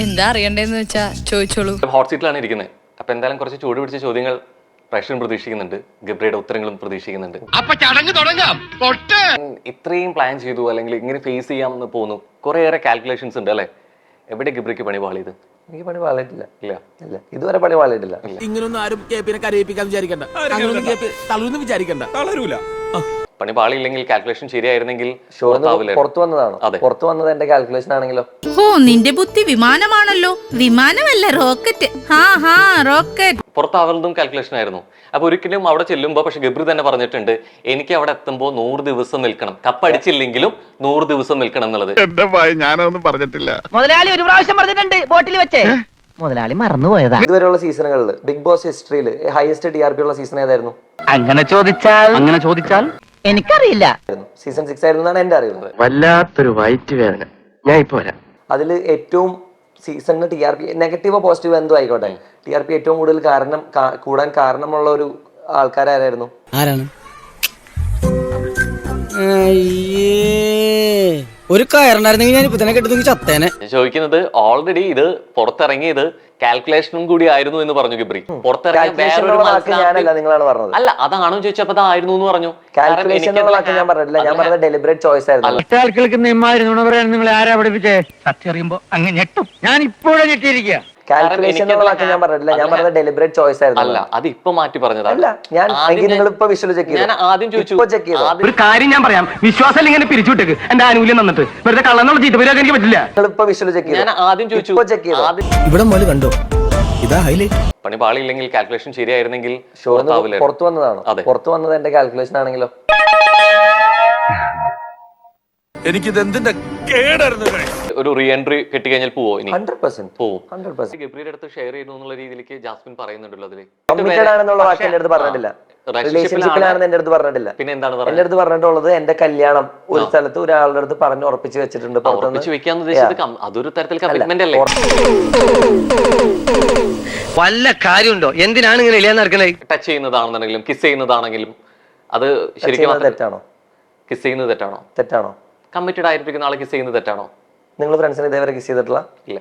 എന്താ അറിയണ്ടേന്ന് വെച്ചാ ചോദിച്ചോളൂ. ഹോട്ട് സീറ്റിലാണ് ഇരിക്കുന്നത്. അപ്പൊ എന്തായാലും കുറച്ച് ചൂട് പിടിച്ച ചോദ്യങ്ങൾ പ്രേക്ഷകൻ പ്രതീക്ഷിക്കുന്നുണ്ട്. ഗബ്രിയുടെ ഉത്തരങ്ങളും പ്രതീക്ഷിക്കുന്നുണ്ട്. ഇത്രയും പ്ലാൻ ചെയ്തു അല്ലെങ്കിൽ ഇങ്ങനെ ഫേസ് ചെയ്യാമെന്ന് പോകുന്നു. കുറേയേറെ കാൽക്കുലേഷൻസ് ഉണ്ട് അല്ലെ? എവിടെ ഗബ്രിക്ക് പണി പാളിയത്? എനിക്ക് പണി പാളിയിട്ടില്ല. ഇല്ല ഇല്ല, ഇതുവരെ പണി പാളിയിട്ടില്ല. ഇങ്ങനൊന്നും ആരും കേപ്പിനെ കരയിപ്പിക്കാൻ വിചാരിക്കണ്ട. തളർന്ന് വിചാരിക്കണ്ട. തളരൂല. പണി പാളിയില്ലെങ്കിൽ കാൽക്കുലേഷൻ ശരിയായിരുന്നെങ്കിൽ പുറത്തു വന്നതാണോ? പുറത്തു വന്നത് എന്റെ കാൽക്കുലേഷൻ ആണെങ്കിലോ? ഓ, നിന്റെ ബുദ്ധി വിമാനമാണല്ലോ. വിമാനമല്ല, റോക്കറ്റ്. റോക്കറ്റ്. പുറത്താവുന്നതും കാൽക്കുലേഷൻ ആയിരുന്നു. അപ്പൊ ഒരിക്കലും അവിടെ ചെല്ലുമ്പോ പക്ഷെ ഗബ്രി തന്നെ പറഞ്ഞിട്ടുണ്ട്, എനിക്ക് അവിടെ എത്തുമ്പോ 100 ദിവസം നിൽക്കണം, കപ്പടിച്ചില്ലെങ്കിലും 100 ദിവസം നിൽക്കണം എന്നുള്ളത്. എന്റെ ഭയ ഞാനൊന്നും പറഞ്ഞിട്ടില്ല. മുതലാളി ഒരു പ്രാവശ്യം പറഞ്ഞിട്ടുണ്ട് ബോട്ടിൽ വെച്ചേ. മുതലാളി മറന്നുപോയതാ. ഇതുവരെയുള്ള സീസണുകളിൽ ബിഗ് ബോസ് ഹിസ്റ്ററിയിൽ ഹയസ്റ്റ് TRP ഉള്ള സീസൺ ഏതായിരുന്നു? അങ്ങനെ ചോദിച്ചാൽ എനിക്കറിയില്ല. സീസൺ 6 ആയിരുന്നു എന്നാണ് എന്റെ അറിവ്. വല്ലാത്തൊരു വയറ്റ് വേദന. ഞാൻ ഇപ്പൊ വരാം. അതിൽ ഏറ്റവും സീസണിന് TRP നെഗറ്റീവോ പോസിറ്റീവോ എന്തോ ആയിക്കോട്ടെ, TRP ഏറ്റവും കൂടുതൽ കൂടാൻ കാരണമുള്ള ഒരു ആൾക്കാരായിരുന്നു. ആരാണ്? ഒരു കയറുണ്ടായിരുന്നെങ്കിൽ ഞാൻ ഇപ്പൊ തന്നെ കെട്ടി ചത്തേനെ. ചോദിക്കുന്നത് ഓൾറെഡി ഇത് പുറത്തിറങ്ങിയത് കാൽക്കുലേഷനും കൂടി ആയിരുന്നു എന്ന് പറഞ്ഞു ഗബ്രി. ഞാനല്ല, നിങ്ങളാണ് പറഞ്ഞത്. അല്ല, അതാണോ ചോദിച്ചപ്പോ അതായിരുന്നു എന്ന് പറഞ്ഞു. കാൽക്കുലേഷൻ ഞാൻ പറഞ്ഞിട്ടില്ല, ഞാൻ പറഞ്ഞത് ഡെലിബറേറ്റ് ചോയ്സ് ആയിരുന്നു. നിങ്ങൾ ആരാ പഠിപ്പിച്ചേ? സത്യം അറിയുമ്പോ അങ്ങ് ഞെട്ടും. ഞാൻ ഇപ്പോഴും ഞെട്ടിയിരിക്കുക. കാൽക്കുലേഷൻ ഞാൻ പറഞ്ഞിട്ടില്ല, ഞാൻ പറഞ്ഞത് ഡെലിബറേറ്റ് ചോയ്സ് ആയിരുന്നു. അല്ല, അത് ഇപ്പൊ മാറ്റി പറഞ്ഞതല്ല. അല്ല, നിങ്ങൾ ഇപ്പൊ വിഷ്വൽ ചെക്ക് ചെയ്തു. ഞാൻ ആദ്യം ചോദിച്ചു. ഒരു കാര്യം ഞാൻ പറയാം, വിശ്വാസം ഇങ്ങനെ പിരിച്ചുവിട്ടേക്ക്. എന്റെ ആനുകൂല്യം തന്നിട്ട് വെറുതെ കള്ളന്നുള്ള ചീത്ത പേരൊക്കെ എനിക്ക് പറ്റില്ല. ഇപ്പൊ വിഷ്വൽ ചെക്ക് ചെയ്തു. ഞാൻ ആദ്യം ചോദിച്ചു. ഇവിടെ മോല് കണ്ടോ? ഇതാ ഹൈലൈറ്റ്. പണി പാളിയില്ലെങ്കിൽ കാൽക്കുലേഷൻ ശരിയായിരുന്നെങ്കിൽ പുറത്തു വന്നതാണോ? പുറത്തു വന്നത് എന്റെ കാൽക്കുലേഷൻ ആണെങ്കിലോ? എനിക്കിത് എന്തിന്റെ കേടായിരുന്നു. ഒരു റീ എൻട്രി കിട്ടിക്കഴിഞ്ഞാൽ പോവോ? ഇനി 100% പോവും. 100%. ഗബ്രിയുടെ അടുത്ത് ഷെയർ ചെയ്യുന്നു എന്നുള്ള രീതിയിലേക്ക് ജാസ്മിൻ പറയുന്നുണ്ടല്ലോ. അതില് കമ്മിറ്റഡ് ആണെന്നുള്ള വാക്ക് എന്റെ അടുത്ത് പറഞ്ഞിട്ടില്ല. റിലേഷൻഷിപ്പിലാണെന്ന് എന്റെ അടുത്ത് പറഞ്ഞിട്ടില്ല. പിന്നെ എന്താണ് എന്റെ അടുത്ത് പറഞ്ഞിട്ടുള്ളത് എന്റെ കല്യാണം ഒരു സ്ഥലത്ത് ഒരാളുടെ അടുത്ത് പറഞ്ഞ് ഉറപ്പിച്ച് വെച്ചിട്ടുണ്ട്. ഉറപ്പിച്ച് വെക്കാന്ന് ഉദ്ദേശിച്ചത് അതൊരു തരത്തിൽ കമ്മിറ്റ്മെന്റ് അല്ലേ? വല്ല കാര്യമുണ്ടോ? എന്തിനാണ് ഇങ്ങനെ ഇല്ലാന്ന് നടക്കുന്നത്? ടച്ച് ചെയ്യുന്നതാണെന്നുണ്ടെങ്കിലും കിസ് ചെയ്യുന്നതാണെങ്കിലും അത് ശരിക്കും തെറ്റാണോ? കിസ് ചെയ്യുന്നത് തെറ്റാണോ? തെറ്റാണോ? കമ്മിറ്റഡ് ആയിരിക്കുന്ന ആളെ കിസ് ചെയ്യുന്നത് തെറ്റാണോ? നിങ്ങൾ ഫ്രണ്ട്സിനെ ഇതേവരെ കിസ് ചെയ്തിട്ടില്ല? ഇല്ല.